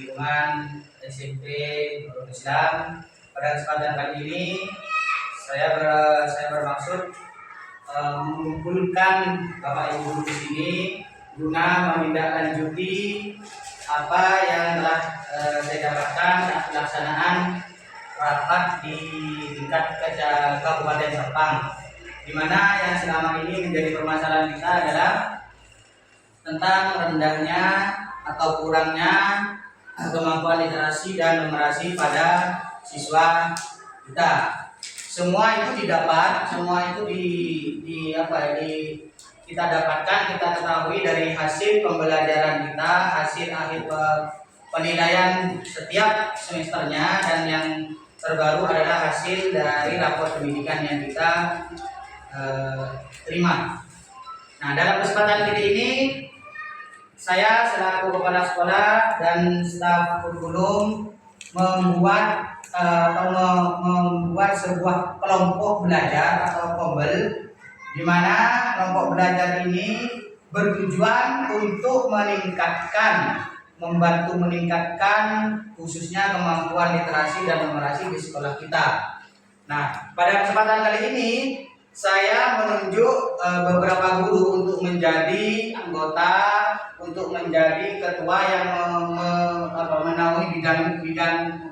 lingkungan SMP Nurul Islam. Pada kesempatan kali ini saya bermaksud mengumpulkan Bapak Ibu guru di sini guna menindaklanjuti apa yang telah saya dapatkan saat pelaksanaan rapat di tingkat Kabupaten Serpang, di mana yang selama ini menjadi permasalahan kita adalah tentang rendahnya atau kurangnya kemampuan literasi dan numerasi pada siswa kita. Semua itu didapat, semua itu kita dapatkan, kita ketahui dari hasil pembelajaran kita, hasil akhir penilaian setiap semesternya, dan yang terbaru adalah hasil dari rapor pendidikan yang kita terima. Nah, dalam kesempatan kali ini saya selaku kepala sekolah dan staf kurikulum membuat sebuah kelompok belajar atau kombel, di mana kelompok belajar ini bertujuan untuk membantu meningkatkan khususnya kemampuan literasi dan numerasi di sekolah kita. Nah, pada kesempatan kali ini saya menunjuk beberapa guru untuk menjadi anggota, untuk menjadi ketua yang menaungi bidang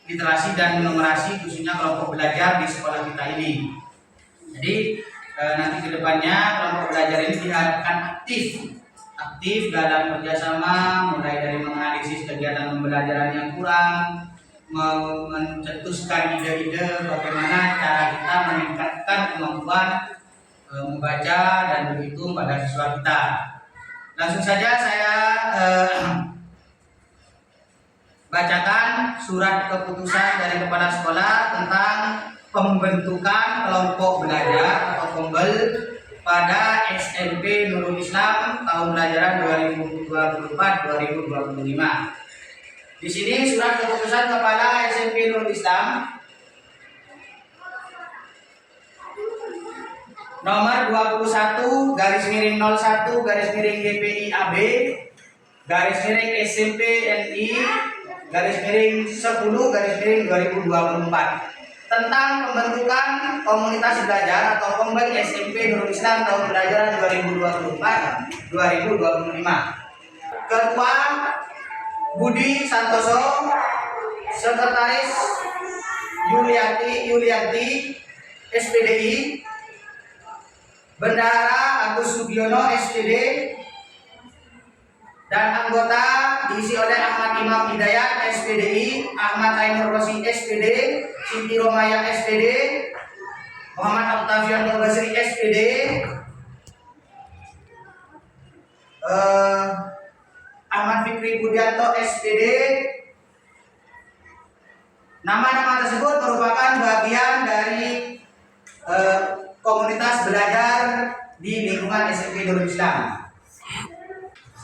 literasi dan numerasi khususnya kelompok belajar di sekolah kita ini. Jadi nanti kedepannya kelompok belajar ini diharapkan aktif dalam kerjasama, mulai dari menganalisis kegiatan pembelajaran yang kurang, mencetuskan ide-ide bagaimana cara kita meningkatkan kemampuan membaca dan berhitung pada siswa kita. Langsung saja saya bacakan surat keputusan dari kepala sekolah tentang pembentukan kelompok belajar atau kombel pada SMP Nurul Islam tahun pelajaran 2024-2025. Di sini surat keputusan kepala SMP Nurul Islam nomor 21/01/GPI-AB SMP NI /10/2024 tentang pembentukan komunitas belajar atau kombel SMP Nurul Islam tahun pelajaran 2024-2025. Ketua Budi Santoso, Sekretaris Yulianti SPDI, Bendahara Agus Sugiono SPD, dan anggota diisi oleh Ahmad Imam Hidayat SPDI, Ahmad Ainur Rosi SPD, Siti Romaya SPD, Muhammad Octavian Basri SPD, Ahmad Fikri Budianto SPD. Nama-nama tersebut merupakan bagian dari komunitas belajar di lingkungan SMP Nurul Islam.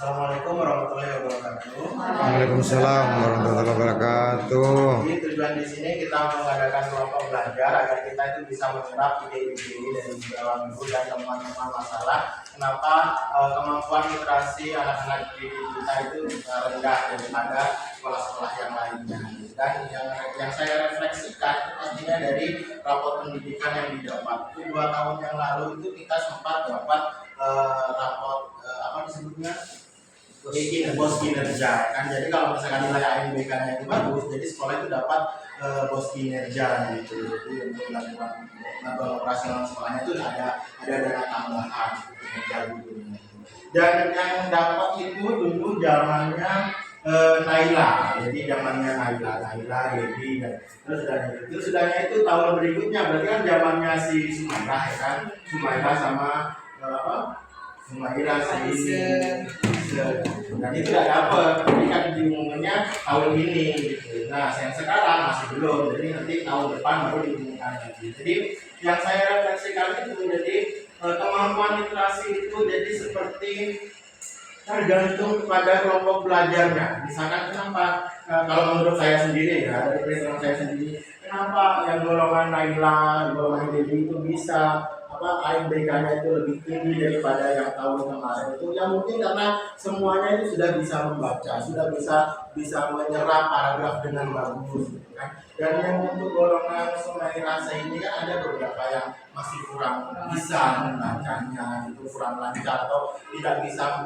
Assalamualaikum warahmatullahi wabarakatuh. Waalaikumsalam warahmatullahi wabarakatuh. Jadi tujuan di sini kita mengadakan kelompok belajar agar kita itu bisa menyerap ide-ide dari dalam guru dan teman-teman masalah kenapa kemampuan literasi anak-anak didik kita itu rendah daripada sekolah-sekolah yang lainnya. Dan yang saya refleksikan itu pastinya dari rapor pendidikan yang didapat. Itu 2 tahun yang lalu itu kita sempat dapat rapor apa disebutnya? Bos kinerja kan. Jadi kalau misalkan nilai ANBK-nya itu bagus, jadi sekolah itu dapat bos kinerja gitu. Jadi untuk melakukan operasional sekolahnya itu ada dana tambahan kinerja gitu. Dan yang dapat itu dulu zamannya Naila. Jadi zamannya Naila, Dedi, dan terus sudahnya itu tahun berikutnya berarti kan zamannya si Sumairah ya kan. Sumairah sama Sumairah dan itu udah dapet, jadi kan diumumkannya tahun ini gitu. Nah yang sekarang masih belum, jadi nanti tahun depan baru diumumkan lagi. Jadi yang saya refleksikan itu jadi kemampuan literasi itu jadi seperti tergantung kepada kelompok belajarnya. Misalkan kenapa kalau menurut saya sendiri ya, dari perhitungan saya sendiri, kenapa yang golongan Naila, golongan Dedi itu bisa ANBK-nya itu lebih tinggi daripada yang tahun kemarin itu, ya mungkin karena semuanya itu sudah bisa membaca, sudah bisa bisa menyerap paragraf dengan bagus, gitu kan. Dan yang untuk golongan Sumairi Rasa ini kan ada beberapa yang masih kurang bisa membacanya, itu kurang lancar atau tidak bisa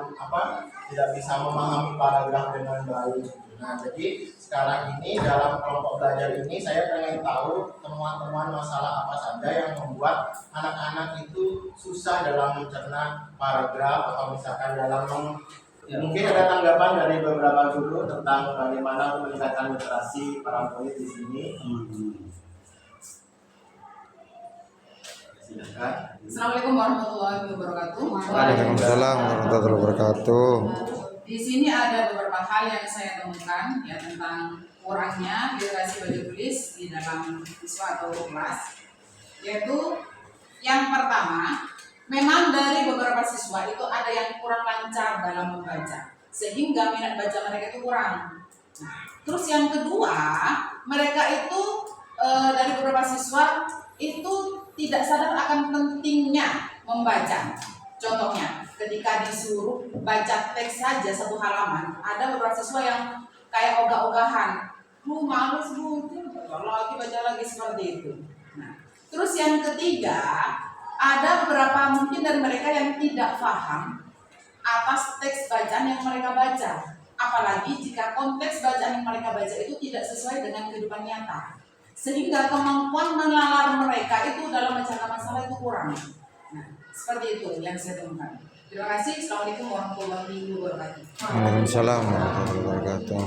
tidak bisa memahami paragraf dengan baik. Nah, jadi sekarang ini dalam kelompok belajar ini saya pengen tahu temuan-temuan masalah apa saja yang membuat anak-anak itu susah dalam mencerna paragraf atau misalkan dalam mungkin ada tanggapan dari beberapa guru tentang bagaimana meningkatkan literasi para murid di sini. Silakan. Assalamualaikum warahmatullahi wabarakatuh. Waalaikumsalam warahmatullahi wabarakatuh. Di sini ada beberapa hal yang saya temukan ya tentang kurangnya literasi baca tulis di dalam siswa atau kelas. Yaitu yang pertama, memang dari beberapa siswa itu ada yang kurang lancar dalam membaca, sehingga minat baca mereka itu kurang. Nah, terus yang kedua, mereka itu dari beberapa siswa itu tidak sadar akan pentingnya membaca. Contohnya, ketika disuruh baca teks saja satu halaman, ada beberapa siswa yang kayak ogah-ogahan, males baca lagi seperti itu. Nah, terus yang ketiga, ada beberapa mungkin dari mereka yang tidak paham atas teks bacaan yang mereka baca, apalagi jika konteks bacaan yang mereka baca itu tidak sesuai dengan kehidupan nyata, sehingga kemampuan menalar mereka itu dalam mencerna masalah itu kurang. Nah, seperti itu yang saya temukan. Terima kasih. Assalamualaikum warahmatullahi wabarakatuh. Waalaikumsalam warahmatullahi wabarakatuh.